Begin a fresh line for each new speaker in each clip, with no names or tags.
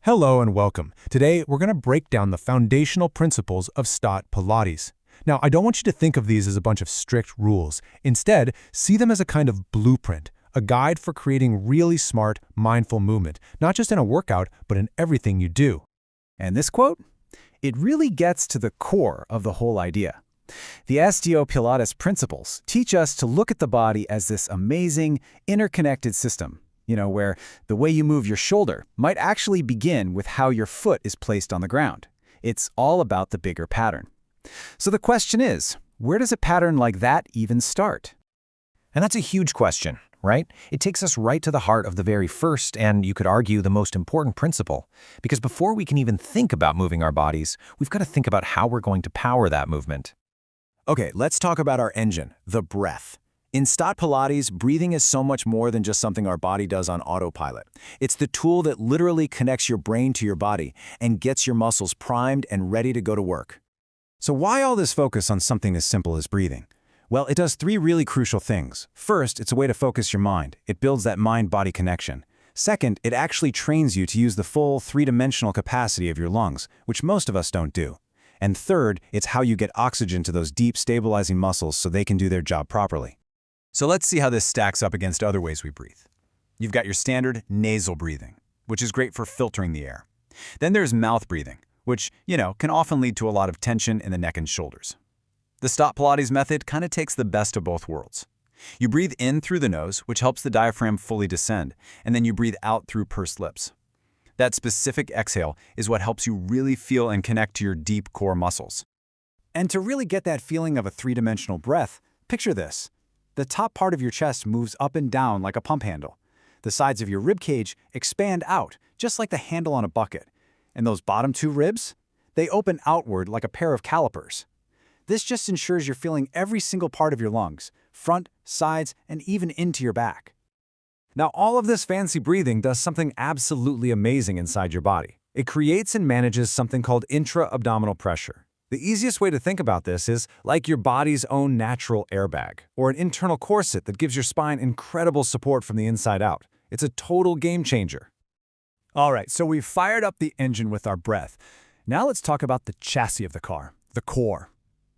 Hello and welcome. Today, we're going to break down the foundational principles of STOTT Pilates. Now, I don't want you to think of these as a bunch of strict rules. Instead, see them as a kind of blueprint, a guide for creating really smart, mindful movement, not just in a workout, but in everything you do.
And this quote? It really gets to the core of the whole idea. The STOTT Pilates principles teach us to look at the body as this amazing, interconnected system, where the way you move your shoulder might actually begin with how your foot is placed on the ground. It's all about the bigger pattern. So the question is, where does a pattern like that even start?
And that's a huge question, right? It takes us right to the heart of the very first, and you could argue the most important principle. Because before we can even think about moving our bodies, we've got to think about how we're going to power that movement.
Okay, let's talk about our engine, the breath. In STOTT Pilates, breathing is so much more than just something our body does on autopilot. It's the tool that literally connects your brain to your body and gets your muscles primed and ready to go to work. So why all this focus on something as simple as breathing? Well, it does three really crucial things. First, it's a way to focus your mind. It builds that mind-body connection. Second, it actually trains you to use the full three-dimensional capacity of your lungs, which most of us don't do. And third, it's how you get oxygen to those deep, stabilizing muscles so they can do their job properly. So let's see how this stacks up against other ways we breathe. You've got your standard nasal breathing, which is great for filtering the air. Then there's mouth breathing, which, can often lead to a lot of tension in the neck and shoulders. The STOTT Pilates method kind of takes the best of both worlds. You breathe in through the nose, which helps the diaphragm fully descend, and then you breathe out through pursed lips. That specific exhale is what helps you really feel and connect to your deep core muscles. And to really get that feeling of a three-dimensional breath, picture this. The top part of your chest moves up and down like a pump handle. The sides of your rib cage expand out, just like the handle on a bucket. And those bottom two ribs? They open outward like a pair of calipers. This just ensures you're feeling every single part of your lungs, front, sides, and even into your back. Now, all of this fancy breathing does something absolutely amazing inside your body. It creates and manages something called intra-abdominal pressure. The easiest way to think about this is like your body's own natural airbag, or an internal corset that gives your spine incredible support from the inside out. It's a total game changer. All right, so we've fired up the engine with our breath. Now let's talk about the chassis of the car, the core.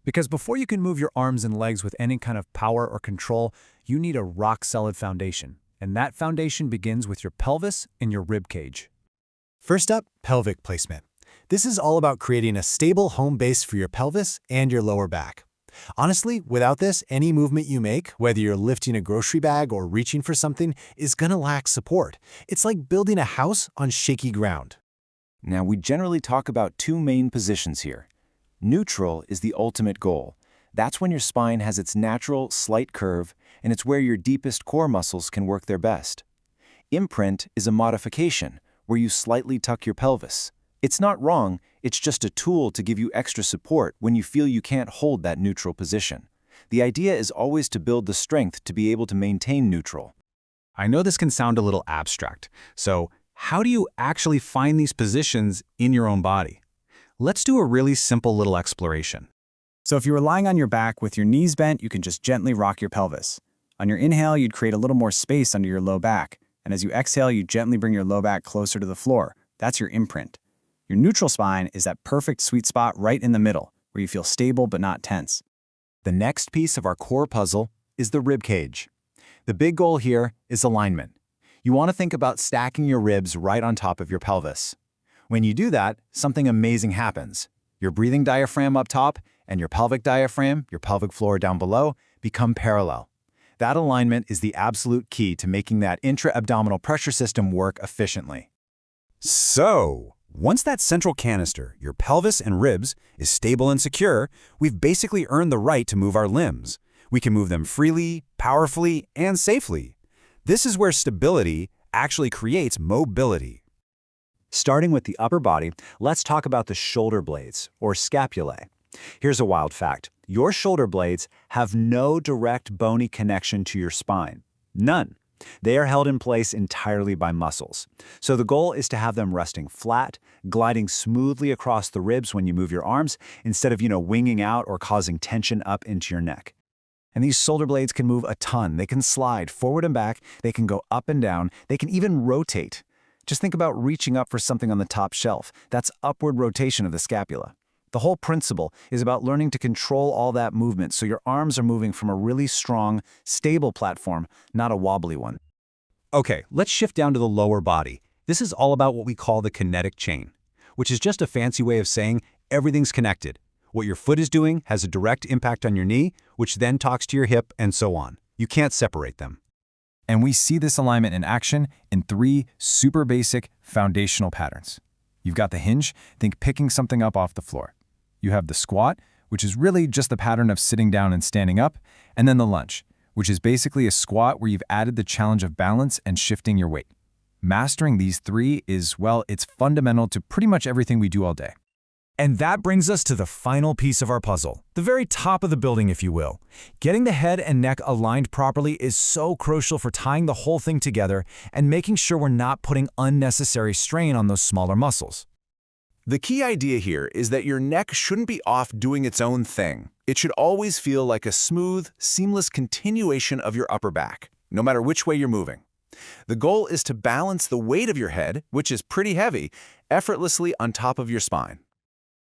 Because before you can move your arms and legs with any kind of power or control, you need a rock-solid foundation. And that foundation begins with your pelvis and your rib cage. First up, pelvic placement. This is all about creating a stable home base for your pelvis and your lower back. Honestly, without this, any movement you make, whether you're lifting a grocery bag or reaching for something, is gonna lack support. It's like building a house on shaky ground.
Now, we generally talk about two main positions here. Neutral is the ultimate goal. That's when your spine has its natural, slight curve, and it's where your deepest core muscles can work their best. Imprint is a modification, where you slightly tuck your pelvis. It's not wrong, it's just a tool to give you extra support when you feel you can't hold that neutral position. The idea is always to build the strength to be able to maintain neutral.
I know this can sound a little abstract, so how do you actually find these positions in your own body? Let's do a really simple little exploration. So if you were lying on your back with your knees bent, you can just gently rock your pelvis. On your inhale, you'd create a little more space under your low back, and as you exhale, you gently bring your low back closer to the floor. That's your imprint. Your neutral spine is that perfect sweet spot right in the middle, where you feel stable but not tense.
The next piece of our core puzzle is the rib cage. The big goal here is alignment. You want to think about stacking your ribs right on top of your pelvis. When you do that, something amazing happens. Your breathing diaphragm up top and your pelvic diaphragm, your pelvic floor down below, become parallel. That alignment is the absolute key to making that intra-abdominal pressure system work efficiently.
So, once that central canister, your pelvis and ribs, is stable and secure, we've basically earned the right to move our limbs. We can move them freely, powerfully, and safely. This is where stability actually creates mobility.
Starting with the upper body, let's talk about the shoulder blades, or scapulae. Here's a wild fact. Your shoulder blades have no direct bony connection to your spine. None. They are held in place entirely by muscles. So the goal is to have them resting flat, gliding smoothly across the ribs when you move your arms, instead of, winging out or causing tension up into your neck. And these shoulder blades can move a ton. They can slide forward and back. They can go up and down. They can even rotate. Just think about reaching up for something on the top shelf. That's upward rotation of the scapula. The whole principle is about learning to control all that movement so your arms are moving from a really strong, stable platform, not a wobbly one.
Okay, let's shift down to the lower body. This is all about what we call the kinetic chain, which is just a fancy way of saying everything's connected. What your foot is doing has a direct impact on your knee, which then talks to your hip, and so on. You can't separate them.
And we see this alignment in action in 3 super basic foundational patterns. You've got the hinge, think picking something up off the floor. You have the squat, which is really just the pattern of sitting down and standing up, and then the lunge, which is basically a squat where you've added the challenge of balance and shifting your weight. Mastering these 3 is, well, it's fundamental to pretty much everything we do all day.
And that brings us to the final piece of our puzzle, the very top of the building, if you will. Getting the head and neck aligned properly is so crucial for tying the whole thing together and making sure we're not putting unnecessary strain on those smaller muscles.
The key idea here is that your neck shouldn't be off doing its own thing. It should always feel like a smooth, seamless continuation of your upper back, no matter which way you're moving. The goal is to balance the weight of your head, which is pretty heavy, effortlessly on top of your spine.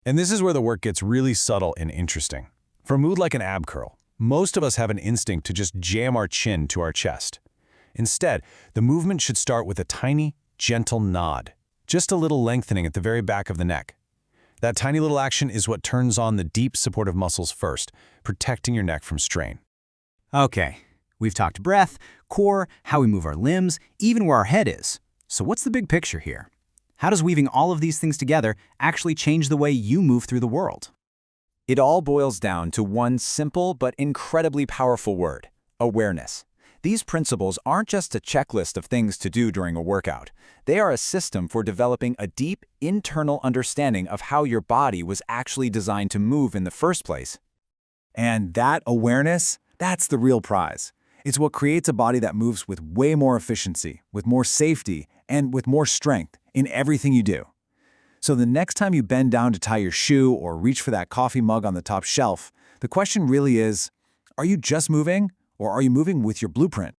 And this is where the work gets really subtle and interesting. For a move like an ab curl, most of us have an instinct to just jam our chin to our chest. Instead, the movement should start with a tiny, gentle nod. Just a little lengthening at the very back of the neck. That tiny little action is what turns on the deep supportive muscles first, protecting your neck from strain.
Okay, we've talked breath, core, how we move our limbs, even where our head is. So what's the big picture here? How does weaving all of these things together actually change the way you move through the world?
It all boils down to one simple but incredibly powerful word: awareness. These principles aren't just a checklist of things to do during a workout. They are a system for developing a deep, internal understanding of how your body was actually designed to move in the first place. And that awareness, that's the real prize. It's what creates a body that moves with way more efficiency, with more safety, and with more strength in everything you do. So the next time you bend down to tie your shoe or reach for that coffee mug on the top shelf, the question really is, are you just moving, or are you moving with your blueprint?